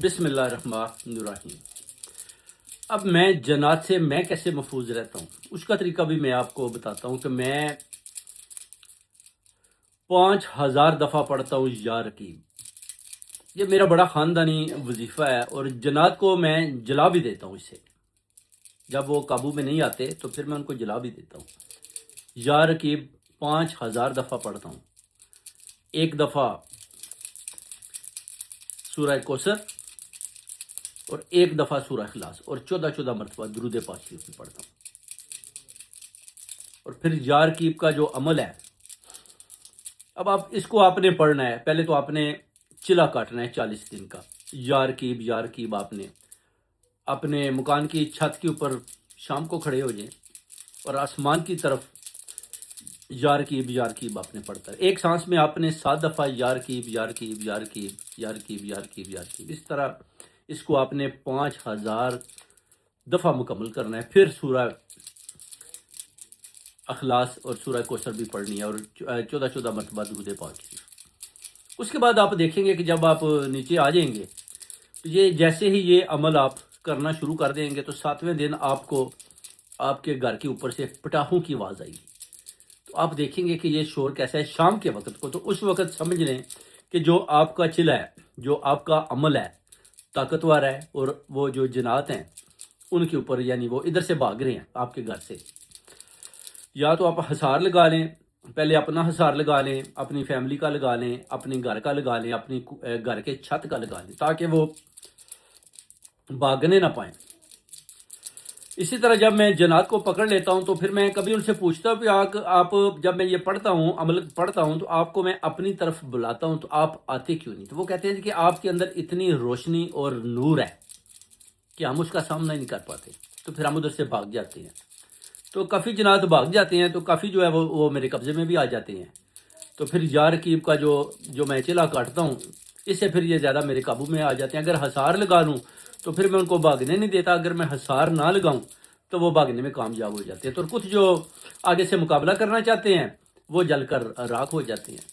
بسم اللہ الرحمن الرحیم۔ اب میں جنات سے میں کیسے محفوظ رہتا ہوں اس کا طریقہ بھی میں آپ کو بتاتا ہوں کہ میں 5000 دفعہ پڑھتا ہوں یا رقیب۔ یہ میرا بڑا خاندانی وظیفہ ہے اور جنات کو میں جلا بھی دیتا ہوں اس سے۔ جب وہ قابو میں نہیں آتے تو پھر میں ان کو جلا بھی دیتا ہوں۔ یا رقیب 5000 دفعہ پڑھتا ہوں۔ ایک دفعہ سورہ کوثر اور ایک دفعہ سورہ اخلاص اور 14 مرتبہ درود پاک شریف میں پڑھتا ہوں۔ اور پھر یا رقیب کا جو عمل ہے، اب اس کو آپ نے پڑھنا ہے۔ پہلے تو آپ نے چلا کاٹنا ہے 40 دن کا۔ یا رقیب آپ نے اپنے مکان کی چھت کے اوپر شام کو کھڑے ہو جائیں اور آسمان کی طرف یا رقیب آپ نے پڑھتا ہے۔ ایک سانس میں آپ نے 7 دفعہ یا رقیب اس طرح اس کو آپ نے 5000 دفعہ مکمل کرنا ہے۔ پھر سورہ اخلاص اور سورہ کوثر بھی پڑھنی ہے اور 14 مرتبہ درود پاک شریف۔ اس کے بعد آپ دیکھیں گے کہ جب آپ نیچے آ جائیں گے تو یہ جیسے ہی یہ عمل آپ کرنا شروع کر دیں گے تو 7ویں دن آپ کو آپ کے گھر کے اوپر سے پٹاخوں کی آواز آئے گی۔ تو آپ دیکھیں گے کہ یہ شور کیسا ہے شام کے وقت کو۔ تو اس وقت سمجھ لیں کہ جو آپ کا چلا ہے، جو آپ کا عمل ہے، طاقتور ہے، اور وہ جو جنات ہیں ان کے اوپر یعنی وہ ادھر سے بھاگ رہے ہیں آپ کے گھر سے۔ یا تو آپ حصار لگا لیں، پہلے اپنا حصار لگا لیں، اپنی فیملی کا لگا لیں، اپنے گھر کا لگا لیں، اپنی گھر کے چھت کا لگا لیں تاکہ وہ بھاگنے نہ پائیں۔ اسی طرح جب میں جنات کو پکڑ لیتا ہوں تو پھر میں کبھی ان سے پوچھتا ہوں کہ آپ جب میں یہ پڑھتا ہوں، عمل پڑھتا ہوں، تو آپ کو میں اپنی طرف بلاتا ہوں تو آپ آتے کیوں نہیں؟ تو وہ کہتے ہیں کہ آپ کے اندر اتنی روشنی اور نور ہے کہ ہم اس کا سامنا ہی نہیں کر پاتے، تو پھر ہم ادھر سے بھاگ جاتے ہیں۔ تو کافی جنات بھاگ جاتے ہیں، تو کافی جو ہے وہ میرے قبضے میں بھی آ جاتے ہیں۔ تو پھر یا رقیب کا جو میں چلا کاٹتا ہوں، اس سے پھر یہ زیادہ میرے قابو میں آ جاتے ہیں۔ اگر حصار لگا لوں تو پھر میں ان کو بھاگنے نہیں دیتا، اگر میں حصار نہ لگاؤں تو وہ بھاگنے میں کامیاب ہو جاتے ہیں۔ تو کچھ جو آگے سے مقابلہ کرنا چاہتے ہیں وہ جل کر راکھ ہو جاتے ہیں۔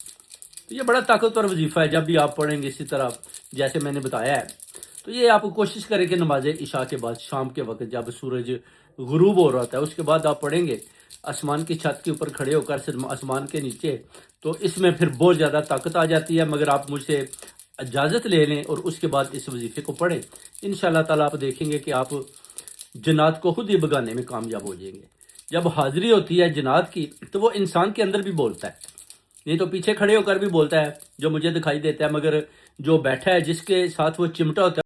تو یہ بڑا طاقتور وظیفہ ہے جب بھی آپ پڑھیں گے اسی طرح جیسے میں نے بتایا ہے۔ تو یہ آپ کوشش کریں کہ نماز عشاء کے بعد شام کے وقت جب سورج غروب ہو رہا ہوتا ہے اس کے بعد آپ پڑھیں گے آسمان کی چھت کے اوپر کھڑے ہو کر صرف آسمان کے نیچے، تو اس میں پھر بہت زیادہ طاقت آ جاتی ہے۔ مگر آپ مجھ سے اجازت لے لیں اور اس کے بعد اس وظیفے کو پڑھیں، انشاءاللہ تعالیٰ آپ دیکھیں گے کہ آپ جنات کو خود ہی بگانے میں کامیاب ہو جائیں گے۔ جب حاضری ہوتی ہے جنات کی تو وہ انسان کے اندر بھی بولتا ہے، نہیں تو پیچھے کھڑے ہو کر بھی بولتا ہے جو مجھے دکھائی دیتا ہے، مگر جو بیٹھا ہے جس کے ساتھ وہ چمٹا ہوتا ہے